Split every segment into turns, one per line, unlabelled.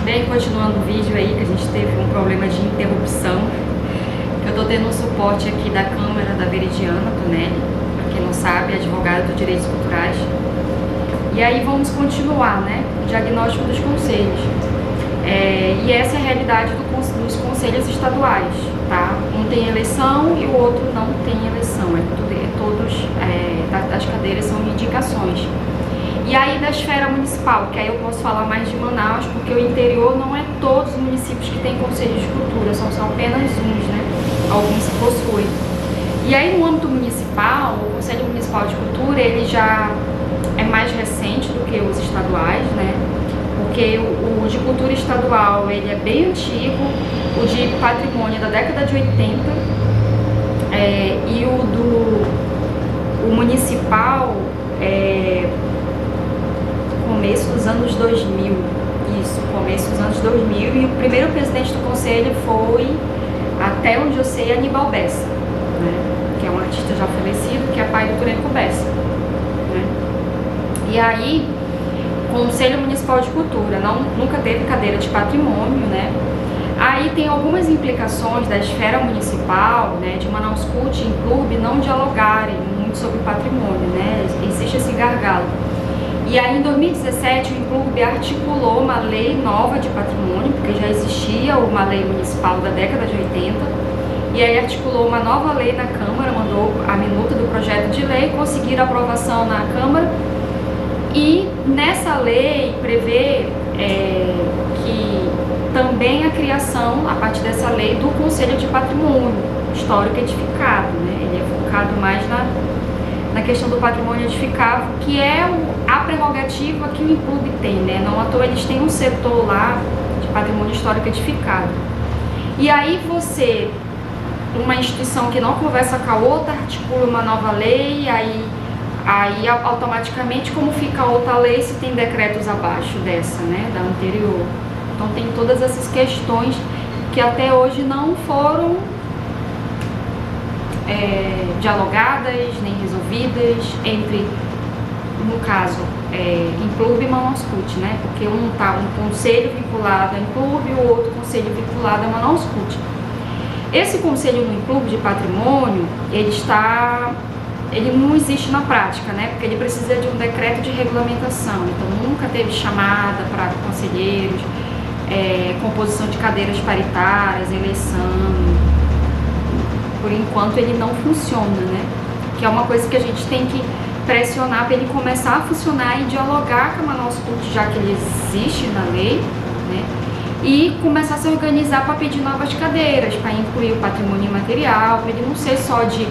Bem, continuando o vídeo aí, que a gente teve um problema de interrupção. Eu tô tendo um suporte aqui da Câmara da Veridiana Tonelli, pra quem não sabe, advogada dos direitos culturais. E aí vamos continuar, né, o diagnóstico dos conselhos. E essa é a realidade dos conselhos estaduais, tá? Um tem eleição e o outro não tem eleição, as cadeiras são indicações. E aí da esfera municipal, que aí eu posso falar mais de Manaus, porque o interior não é todos os municípios que têm conselho de cultura, são apenas uns, né? Alguns possuem. E aí no âmbito municipal, o Conselho Municipal de Cultura, ele já é mais recente do que os estaduais, né? Porque o de cultura estadual, ele é bem antigo, o de patrimônio é da década de 80, e o municipal é começo dos anos 2000, isso, começo dos anos 2000, e o primeiro presidente do conselho foi, até onde eu sei, Aníbal Bessa, né? Que é um artista já falecido, que é pai do Turênico Bessa, né? E aí, Conselho Municipal de Cultura nunca teve cadeira de patrimônio, né? Aí tem algumas implicações da esfera municipal, né, de Manaus Cult e Inclube não dialogarem muito sobre patrimônio, né? Existe esse gargalo. E aí em 2017 o Inclube articulou uma lei nova de patrimônio, porque já existia uma lei municipal da década de 80, e aí articulou uma nova lei na Câmara, mandou a minuta do projeto de lei, conseguiram aprovação na Câmara, e nessa lei prevê que também a criação, a partir dessa lei, do Conselho de Patrimônio Histórico Edificado, né? Ele é focado mais na questão do patrimônio edificado, que é a prerrogativa que o Inclube tem, né? Não à toa eles têm um setor lá de patrimônio histórico edificado. E aí você, uma instituição que não conversa com a outra, articula uma nova lei, aí automaticamente, como fica a outra lei se tem decretos abaixo dessa, né, da anterior? Então tem todas essas questões que até hoje não foram dialogadas, nem resolvidas entre, no caso, Inclube e Manaus Cult, né? Porque um conselho vinculado a Inclube e o outro conselho vinculado a Manaus Cult. Esse conselho no Inclube de patrimônio, ele não existe na prática, né? Porque ele precisa de um decreto de regulamentação, então nunca teve chamada para conselheiros, composição de cadeiras paritárias, eleição. Por enquanto ele não funciona, né? Que é uma coisa que a gente tem que pressionar para ele começar a funcionar e dialogar com a Manaus Cult, já que ele existe na lei, né? E começar a se organizar para pedir novas cadeiras, para incluir o patrimônio imaterial, para ele não ser só de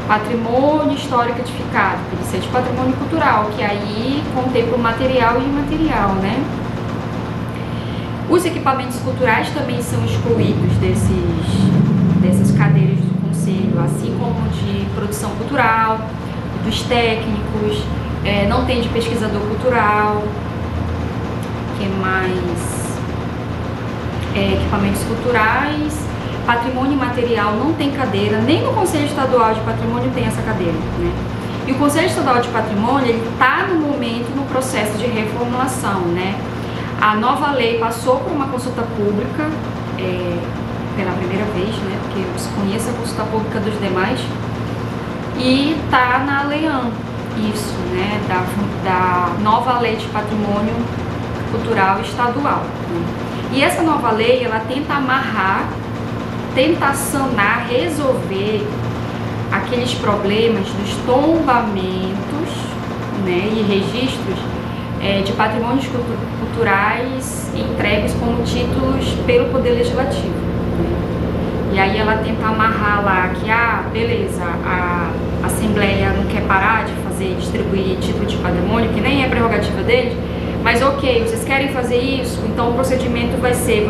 patrimônio histórico edificado, para ele ser de patrimônio cultural, que aí contempla o material e o imaterial, né? Os equipamentos culturais também são excluídos dessas cadeiras do conselho, assim como de produção cultural, dos técnicos, não tem de pesquisador cultural, que mais? Equipamentos culturais, patrimônio imaterial não tem cadeira, nem no Conselho Estadual de Patrimônio tem essa cadeira, né? E o Conselho Estadual de Patrimônio, ele está no momento no processo de reformulação, né? A nova lei passou por uma consulta pública pela primeira vez, né? Porque eu desconheço a consulta pública dos demais, e está na leão, isso, né? Da nova lei de patrimônio cultural estadual, né? E essa nova lei, ela tenta amarrar, tenta sanar, resolver aqueles problemas dos tombamentos, né, e registros de patrimônios culturais entregues como títulos pelo Poder Legislativo, né? E aí ela tenta amarrar lá que, beleza, a Assembleia não quer parar de distribuir título de patrimônio, que nem é prerrogativa deles, mas ok, vocês querem fazer isso, então o procedimento vai ser,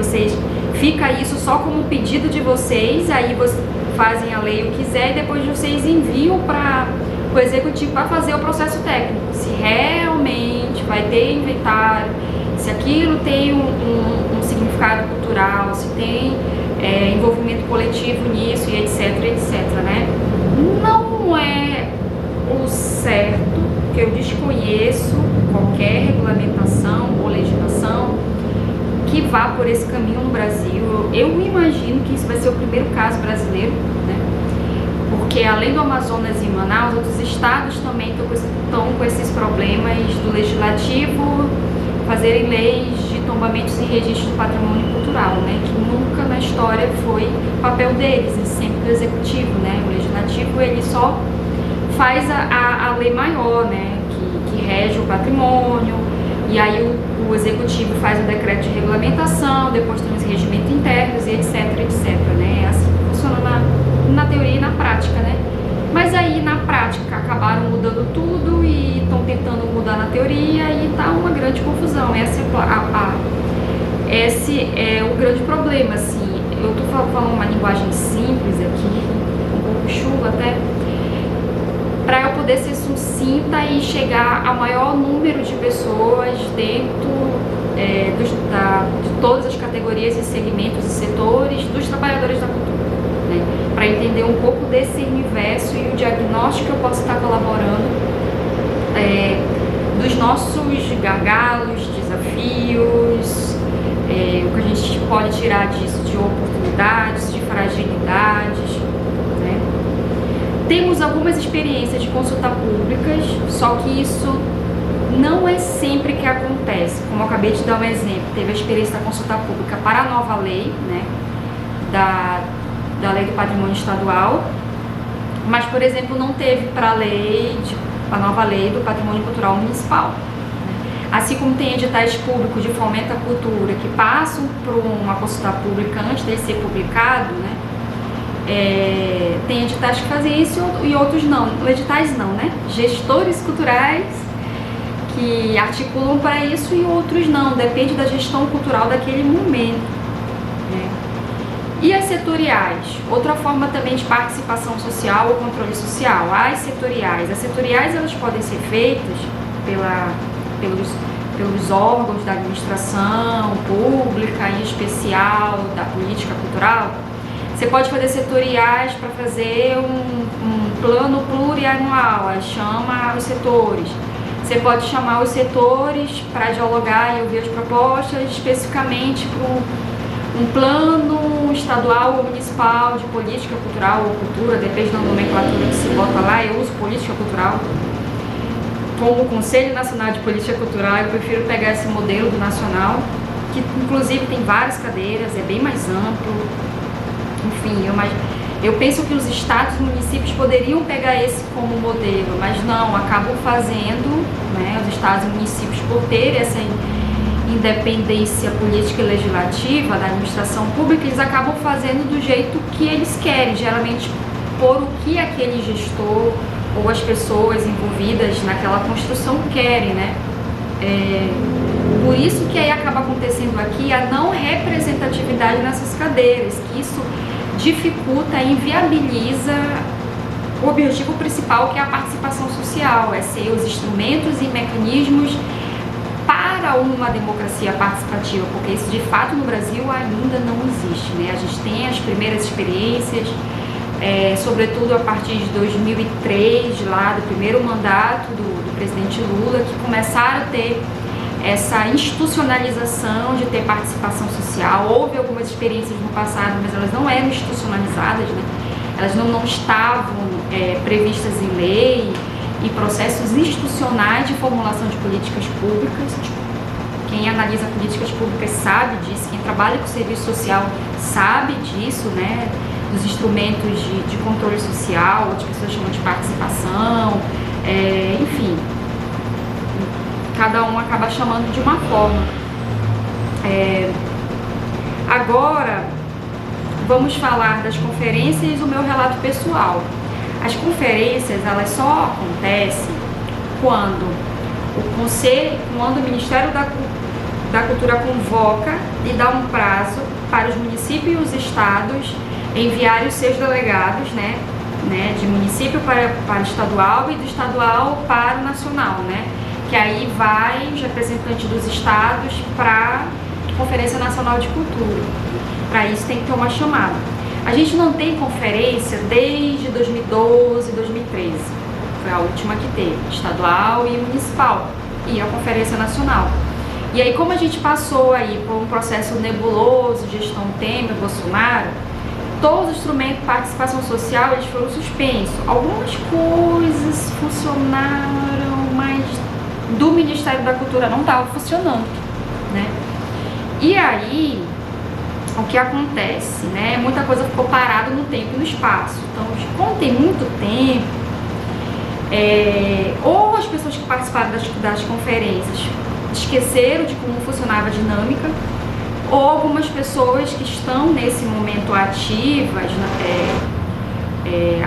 fica isso só como pedido de vocês, aí vocês fazem a lei o que quiser e depois vocês enviam para o executivo para fazer o processo técnico, se realmente vai ter inventário, se aquilo tem um significado cultural, se tem envolvimento coletivo nisso e etc, né? Não é o certo, que eu desconheço qualquer regulamentação ou legislação que vá por esse caminho no Brasil. Eu imagino que isso vai ser o primeiro caso brasileiro, né? Porque além do Amazonas e Manaus, outros estados também estão com esses problemas do legislativo fazerem leis de tombamentos e registro do patrimônio cultural, né? Que nunca na história foi papel deles, é sempre do executivo, né? O legislativo ele só faz a lei maior, né? Que rege o patrimônio, e aí o executivo faz o decreto de regulamentação, depois tem os regimentos internos e etc, né? É assim que funciona na teoria e na prática, né? Mas aí na prática acabaram mudando tudo e estão tentando mudar na teoria e tá uma grande confusão. Esse é o grande problema, assim. Eu tô falando uma linguagem simples aqui, um pouco chuva até, para eu poder ser sucinta e chegar ao maior número de pessoas dentro de todas as categorias e segmentos e setores dos trabalhadores da cultura, né? Para entender um pouco desse universo e o diagnóstico que eu posso estar colaborando dos nossos gargalos, desafios, o que a gente pode tirar disso de oportunidades, de fragilidades, né? Temos algumas experiências de consulta públicas, só que isso não é sempre que acontece. Como eu acabei de dar um exemplo, teve a experiência da consulta pública para a nova lei, né, da Lei do Patrimônio Estadual, mas, por exemplo, não teve para a nova Lei do Patrimônio Cultural Municipal. Assim como tem editais públicos de fomento à cultura que passam por uma consulta pública antes de ser publicado, né? Tem editais que fazem isso e outros não. Editais não, né? Gestores culturais que articulam para isso e outros não. Depende da gestão cultural daquele momento, né? E as setoriais? Outra forma também de participação social ou controle social. As setoriais elas podem ser feitas pelos órgãos da administração pública, em especial da política cultural. Você pode fazer setoriais para fazer um plano plurianual, aí chama os setores. Você pode chamar os setores para dialogar e ouvir as propostas especificamente para um plano estadual ou municipal de política cultural ou cultura, depende da nomenclatura que se bota lá. Eu uso política cultural. Como o Conselho Nacional de Política Cultural, eu prefiro pegar esse modelo do nacional, que inclusive tem várias cadeiras, é bem mais amplo. Enfim, eu penso que os estados e municípios poderiam pegar esse como modelo, mas não, acabam fazendo, né, os estados e municípios, por ter essa independência política e legislativa da administração pública, eles acabam fazendo do jeito que eles querem, geralmente por o que aquele gestor ou as pessoas envolvidas naquela construção querem, né? Por isso que aí acaba acontecendo aqui a não representatividade nessas cadeiras, que isso dificulta e inviabiliza o objetivo principal, que é a participação social, é ser os instrumentos e mecanismos para uma democracia participativa, porque isso de fato no Brasil ainda não existe, né? A gente tem as primeiras experiências, sobretudo a partir de 2003, lá do primeiro mandato do presidente Lula, que começaram a ter essa institucionalização de ter participação social. Houve algumas experiências no passado, mas elas não eram institucionalizadas, né? Elas não estavam previstas em lei e processos institucionais de formulação de políticas públicas. Quem analisa políticas públicas sabe disso, quem trabalha com serviço social sabe disso, né? Dos instrumentos de controle social, as pessoas chamam de participação, enfim, cada um acaba chamando de uma forma. Agora, vamos falar das conferências e do meu relato pessoal. As conferências, elas só acontecem quando o Ministério da Cultura convoca e dá um prazo para os municípios e os estados enviarem os seus delegados, né, de município para estadual e do estadual para o nacional, né, que aí vai os representantes dos estados para a Conferência Nacional de Cultura. Para isso tem que ter uma chamada. A gente não tem conferência desde 2012, 2013, foi a última que teve, estadual e municipal, e a Conferência Nacional. E aí, como a gente passou aí por um processo nebuloso, gestão Temer, Bolsonaro, todos os instrumentos de participação social eles foram suspensos. Algumas coisas funcionaram, mas do Ministério da Cultura não estava funcionando, né? E aí, o que acontece, né? Muita coisa ficou parada no tempo e no espaço. Então, como tem muito tempo, ou as pessoas que participaram das conferências esqueceram de como funcionava a dinâmica, ou algumas pessoas que estão nesse momento ativas,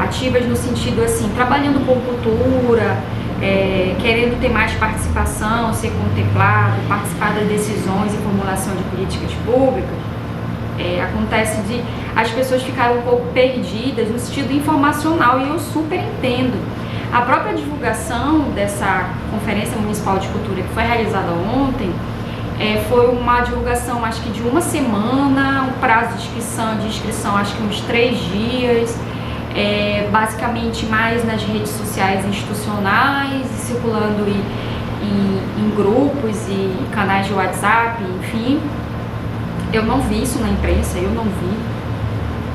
ativas no sentido assim, trabalhando com cultura, querendo ter mais participação, ser contemplado, participar das decisões e formulação de políticas públicas, acontece de as pessoas ficarem um pouco perdidas no sentido informacional, e eu super entendo. A própria divulgação dessa Conferência Municipal de Cultura que foi realizada ontem foi uma divulgação acho que de uma semana, um prazo de inscrição acho que uns 3 dias, basicamente mais nas redes sociais institucionais, circulando em grupos e canais de WhatsApp, enfim. Eu não vi isso na imprensa, eu não vi.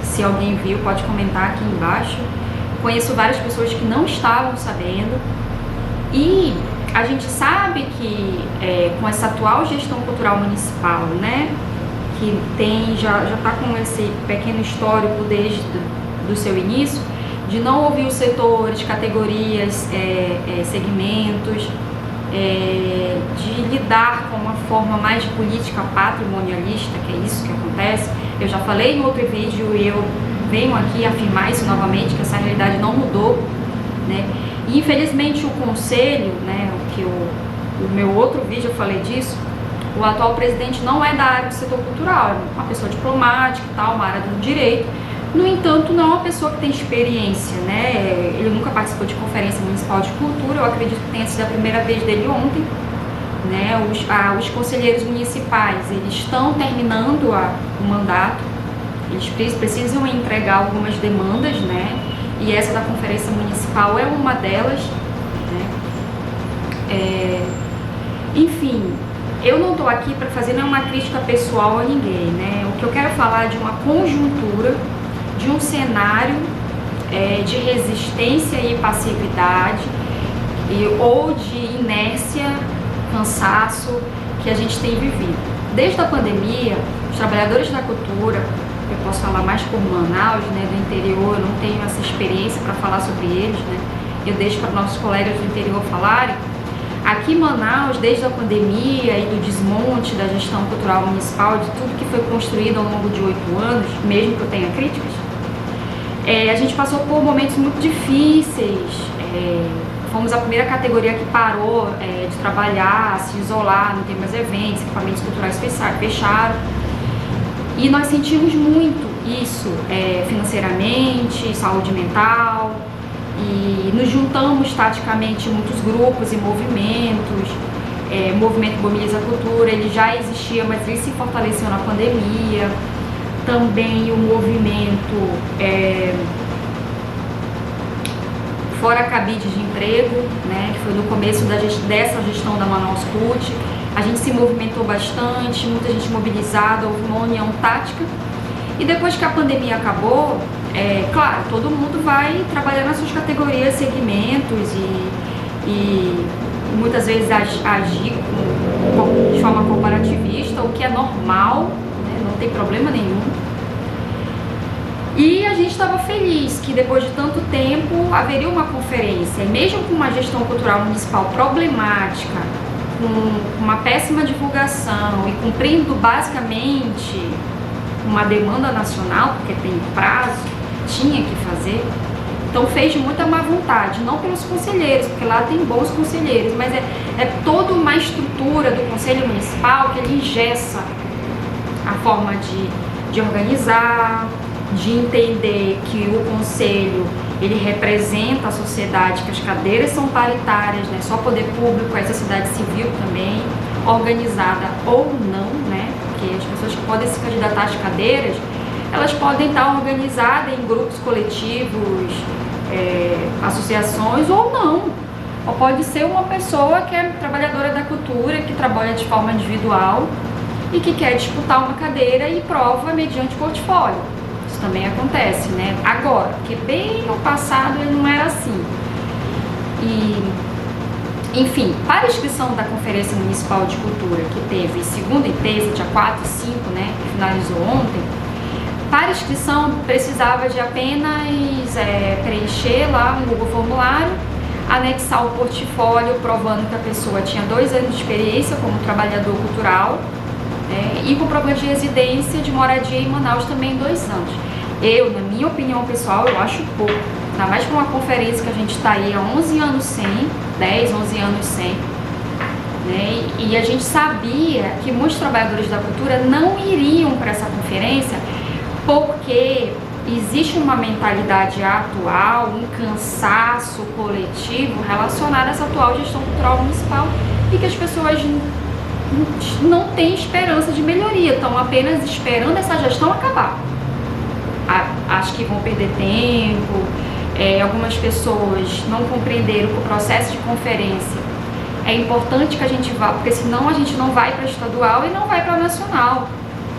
Se alguém viu, pode comentar aqui embaixo. Conheço várias pessoas que não estavam sabendo, e a gente sabe que com essa atual gestão cultural municipal, né, que já está com esse pequeno histórico desde do seu início, de não ouvir os setores, categorias, segmentos, de lidar com uma forma mais de política patrimonialista, que é isso que acontece. Eu já falei em outro vídeo e eu venho aqui afirmar isso novamente, que essa realidade não mudou, né? E infelizmente o conselho, né, o meu outro vídeo eu falei disso, o atual presidente não é da área do setor cultural, é uma pessoa diplomática e tal, uma área do direito. No entanto, não é uma pessoa que tem experiência, né? Ele nunca participou de conferência municipal de cultura, eu acredito que tenha sido a primeira vez dele ontem, né? Os conselheiros municipais, eles estão terminando o mandato, eles precisam entregar algumas demandas, né? E essa da conferência municipal é uma delas, né? Enfim, eu não estou aqui para fazer nenhuma crítica pessoal a ninguém, né? O que eu quero falar é de uma conjuntura, de um cenário de resistência e passividade, ou de inércia, cansaço que a gente tem vivido. Desde a pandemia, os trabalhadores da cultura, eu posso falar mais por Manaus, né, do interior, eu não tenho essa experiência para falar sobre eles, né? Eu deixo para nossos colegas do interior falarem. Aqui em Manaus, desde a pandemia e do desmonte da gestão cultural municipal, de tudo que foi construído ao longo de 8 anos, mesmo que eu tenha críticas, a gente passou por momentos muito difíceis. Fomos a primeira categoria que parou de trabalhar, se isolar, não tem mais eventos, equipamentos culturais fecharam. E nós sentimos muito isso financeiramente, saúde mental, e nos juntamos taticamente muitos grupos e movimentos. O movimento Mobiliza a Cultura, ele já existia, mas ele se fortaleceu na pandemia. Também o movimento Fora Cabide de Emprego, né, que foi no começo dessa gestão da Manaus CUT. A gente se movimentou bastante, muita gente mobilizada, houve uma união tática. E depois que a pandemia acabou, claro, todo mundo vai trabalhar nas suas categorias, segmentos e muitas vezes agir de forma comparativista, o que é normal, né, não tem problema nenhum. E a gente estava feliz que depois de tanto tempo haveria uma conferência, e mesmo com uma gestão cultural municipal problemática, com uma péssima divulgação e cumprindo basicamente uma demanda nacional, porque tem prazo, tinha que fazer. Então fez de muita má vontade, não pelos conselheiros, porque lá tem bons conselheiros, mas é toda uma estrutura do Conselho Municipal que ele engessa a forma de organizar, de entender que o Conselho ele representa a sociedade, que as cadeiras são paritárias, né? Só poder público, a sociedade civil também, organizada ou não, né? Porque as pessoas que podem se candidatar às cadeiras, elas podem estar organizadas em grupos coletivos, associações ou não. ou pode ser uma pessoa que é trabalhadora da cultura, que trabalha de forma individual e que quer disputar uma cadeira e prova mediante portfólio. Isso também acontece, né? Agora, porque bem no passado ele não era assim. Enfim, para a inscrição da Conferência Municipal de Cultura, que teve segunda e terça, dia 4 e 5, né, que finalizou ontem, para a inscrição precisava de apenas preencher lá um Google Formulário, anexar o portfólio provando que a pessoa tinha 2 anos de experiência como trabalhador cultural, e comprovante de residência de moradia em Manaus também 2 anos. Eu, na minha opinião pessoal, eu acho pouco, ainda mais para uma conferência que a gente está aí há 11 anos sem, 10, 11 anos sem, né? E a gente sabia que muitos trabalhadores da cultura não iriam para essa conferência porque existe uma mentalidade atual, um cansaço coletivo relacionado a essa atual gestão cultural municipal e que as pessoas não têm esperança de melhoria, estão apenas esperando essa gestão acabar. Acho que vão perder tempo, algumas pessoas não compreenderam que o processo de conferência é importante que a gente vá, porque senão a gente não vai para estadual e não vai para nacional,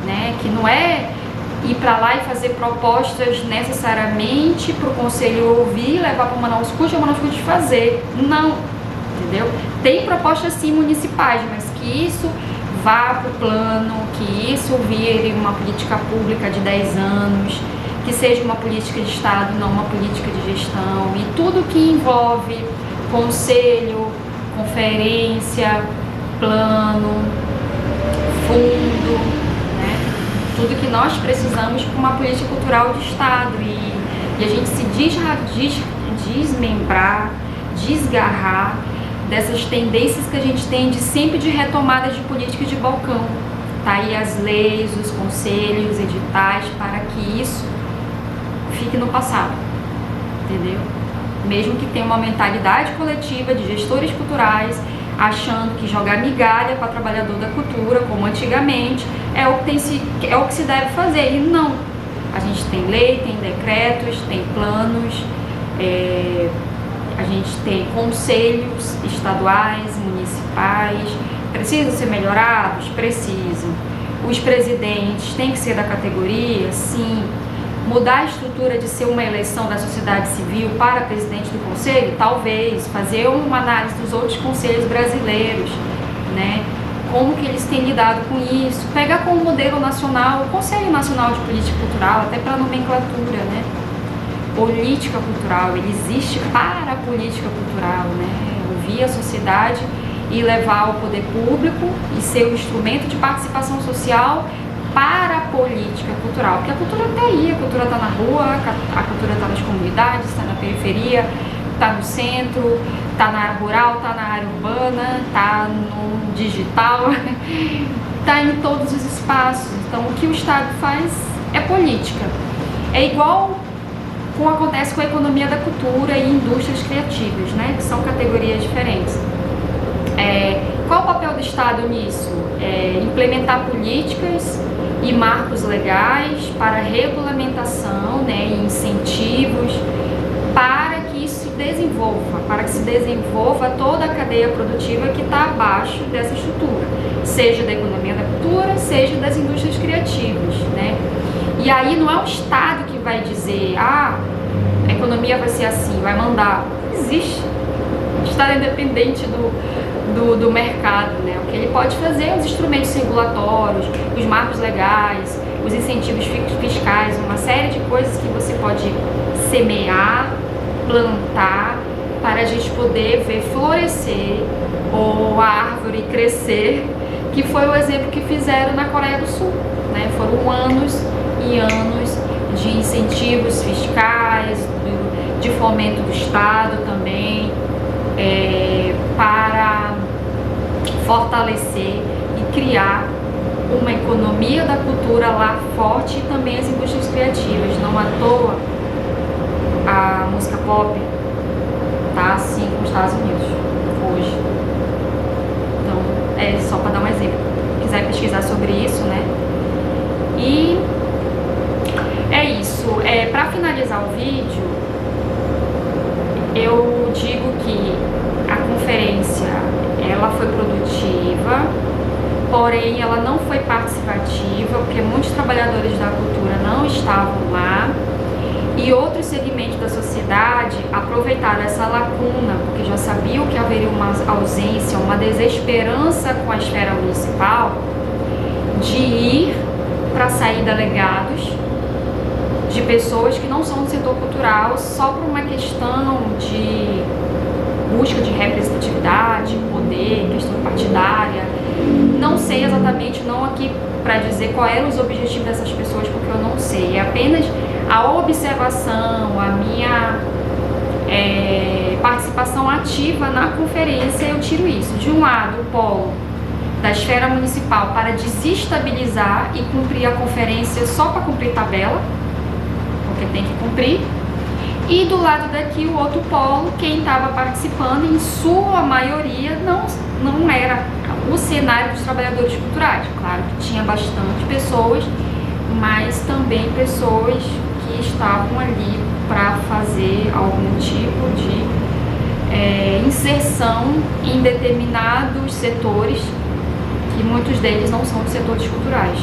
né? Que não é ir para lá e fazer propostas necessariamente para o conselho ouvir, levar para o Manaus Cult e o Manaus Cult fazer. Não, entendeu? Tem propostas sim municipais, mas que isso vá para o plano, que isso vire uma política pública de 10 anos, que seja uma política de Estado, não uma política de gestão, e tudo que envolve conselho, conferência, plano, fundo, né? Tudo que nós precisamos para uma política cultural de Estado e a gente se desmembrar, desgarrar dessas tendências que a gente tem de sempre de retomada de política de balcão. Tá aí as leis, os conselhos, editais, para que isso fique no passado, entendeu? Mesmo que tenha uma mentalidade coletiva de gestores culturais achando que jogar migalha para trabalhador da cultura, como antigamente, é o que se deve fazer, e não. A gente tem lei, tem decretos, tem planos, a gente tem conselhos estaduais, municipais, precisam ser melhorados? Precisam. Os presidentes têm que ser da categoria? Sim. Mudar a estrutura de ser uma eleição da sociedade civil para presidente do conselho? Talvez. Fazer uma análise dos outros conselhos brasileiros, né? Como que eles têm lidado com isso? Pegar como modelo nacional o Conselho Nacional de Política Cultural, até para nomenclatura, né? Política cultural, ele existe para a política cultural, né? Ouvir a sociedade e levar ao poder público e ser um instrumento de participação social para a política cultural, porque a cultura está aí, a cultura está na rua, a cultura está nas comunidades, está na periferia, está no centro, está na área rural, está na área urbana, está no digital, está em todos os espaços. Então o que o Estado faz é política. É igual como acontece com a economia da cultura e indústrias criativas, né, que são categorias diferentes. Qual o papel do Estado nisso? Implementar políticas e marcos legais para regulamentação, né, e incentivos para que isso se desenvolva, para que se desenvolva toda a cadeia produtiva que está abaixo dessa estrutura, seja da economia da cultura, seja das indústrias criativas, né? E aí não é o Estado que vai dizer, a economia vai ser assim, vai mandar. Não existe. O Estado é independente do mercado, né? O que ele pode fazer é os instrumentos regulatórios, os marcos legais, os incentivos fiscais, uma série de coisas que você pode semear, plantar, para a gente poder ver florescer ou a árvore crescer, que foi o exemplo que fizeram na Coreia do Sul, né? Foram anos e anos de incentivos fiscais, de fomento do Estado também, para fortalecer e criar uma economia da cultura lá forte e também as indústrias criativas. Não à toa a música pop tá assim com os Estados Unidos hoje. Então, só para dar um exemplo. Se quiser pesquisar sobre isso, né? E é isso. Para finalizar o vídeo, eu digo que a conferência, ela foi produtiva, porém ela não foi participativa, porque muitos trabalhadores da cultura não estavam lá, e outros segmentos da sociedade aproveitaram essa lacuna, porque já sabiam que haveria uma ausência, uma desesperança com a esfera municipal, de ir para sair delegados de pessoas que não são do setor cultural só por uma questão de busca de representatividade, poder, questão partidária. Não sei exatamente, não aqui para dizer qual eram os objetivos dessas pessoas, porque eu não sei. É apenas a observação, a minha participação ativa na conferência, eu tiro isso. De um lado, o polo da esfera municipal para desestabilizar e cumprir a conferência só para cumprir tabela, porque tem que cumprir. E do lado daqui o outro polo, quem estava participando, em sua maioria, não era o cenário dos trabalhadores culturais. Claro que tinha bastante pessoas, mas também pessoas que estavam ali para fazer algum tipo de inserção em determinados setores, que muitos deles não são dos setores culturais.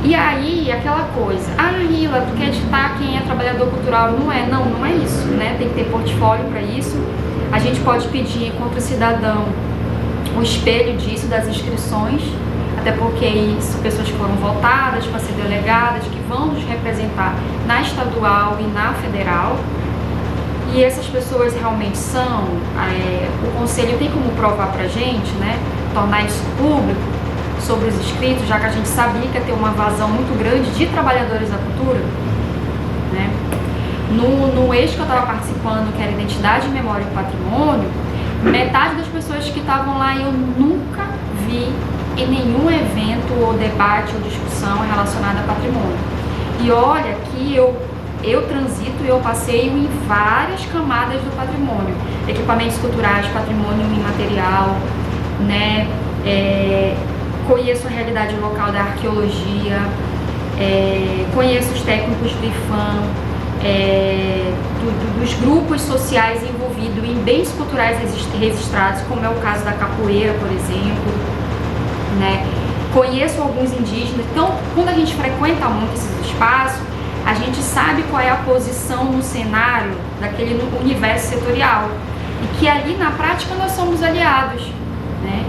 E aí, aquela coisa, Lila, tu quer ditar quem é trabalhador cultural? Não é isso, né? Tem que ter portfólio para isso. A gente pode pedir, enquanto cidadão, o espelho disso, das inscrições, até porque isso, pessoas que foram votadas para ser delegadas, que vão nos representar na estadual e na federal. E essas pessoas realmente são, o conselho tem como provar pra gente, né? Tornar isso público, sobre os inscritos, já que a gente sabia que ia ter uma vazão muito grande de trabalhadores da cultura, né? No eixo que eu estava participando, que era Identidade, Memória e Patrimônio, metade das pessoas que estavam lá eu nunca vi em nenhum evento ou debate ou discussão relacionada a patrimônio. E olha que eu transito e eu passeio em várias camadas do patrimônio, equipamentos culturais, patrimônio imaterial, né? Conheço a realidade local da arqueologia, conheço os técnicos do IFAM, dos grupos sociais envolvidos em bens culturais registrados, como é o caso da capoeira, por exemplo, né? Conheço alguns indígenas. Então, quando a gente frequenta muito esses espaços, a gente sabe qual é a posição no cenário daquele universo setorial, e que ali na prática nós somos aliados, né?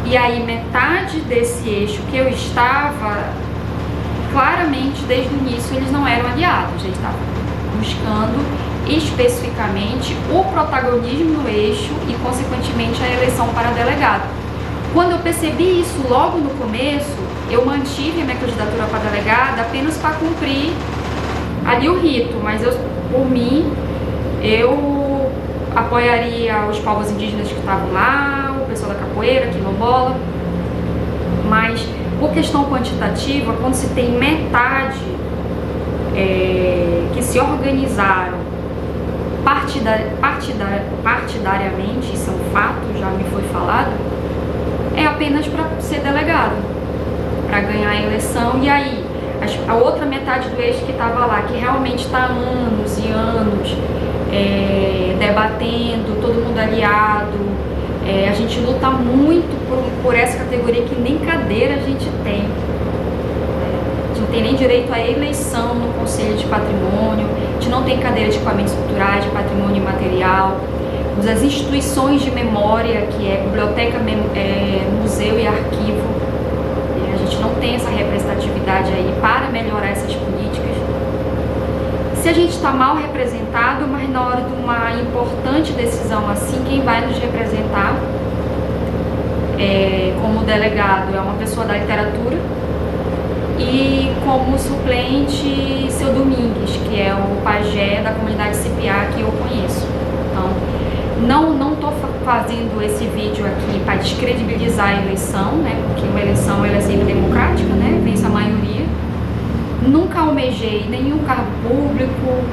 E aí metade desse eixo que eu estava, claramente desde o início eles não eram aliados, eles estavam buscando especificamente o protagonismo no eixo e consequentemente a eleição para delegado. Quando eu percebi isso logo no começo, eu mantive a minha candidatura para delegada apenas para cumprir ali o rito, mas por mim, eu apoiaria os povos indígenas que estavam lá, o pessoal da capoeira, quilombola, mas por questão quantitativa, quando se tem metade que se organizaram partidariamente, isso é um fato, já me foi falado, é apenas para ser delegado, para ganhar a eleição. E aí, a outra metade do eixo que estava lá, que realmente está há anos e anos debatendo, todo mundo aliado, a gente luta muito por essa categoria que nem cadeira a gente tem. A gente não tem nem direito à eleição no Conselho de Patrimônio, a gente não tem cadeira de equipamentos culturais, de patrimônio imaterial, das instituições de memória, que é biblioteca, museu e arquivo. A gente não tem essa representatividade aí para melhorar essas políticas. Se a gente está mal representado, mas na hora de uma importante decisão assim, quem vai nos representar como delegado é uma pessoa da literatura, e como suplente, seu Domingues, que é o pajé da comunidade CPA que eu conheço. Então, não estou fazendo esse vídeo aqui para descredibilizar a eleição, né? Porque uma eleição ela é sempre democrática, né? Vence a maioria. Nunca almejei nenhum cargo público,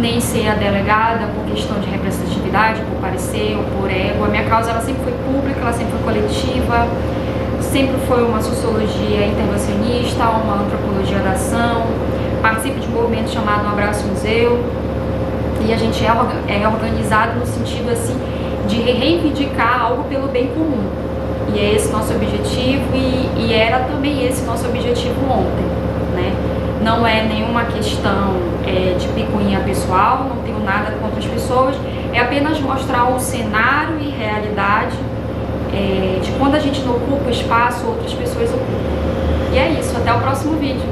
nem ser a delegada por questão de representatividade, por parecer ou por ego. A minha causa ela sempre foi pública, ela sempre foi coletiva, sempre foi uma sociologia intervencionista, uma antropologia da ação. Participo de um movimento chamado Um Abraço Museu. E a gente é organizado no sentido assim de reivindicar algo pelo bem comum. E é esse nosso objetivo e era também esse nosso objetivo ontem, né? Não é nenhuma questão de picuinha pessoal, não tenho nada contra as pessoas, é apenas mostrar um cenário e realidade de quando a gente não ocupa o espaço, outras pessoas ocupam. E é isso, até o próximo vídeo.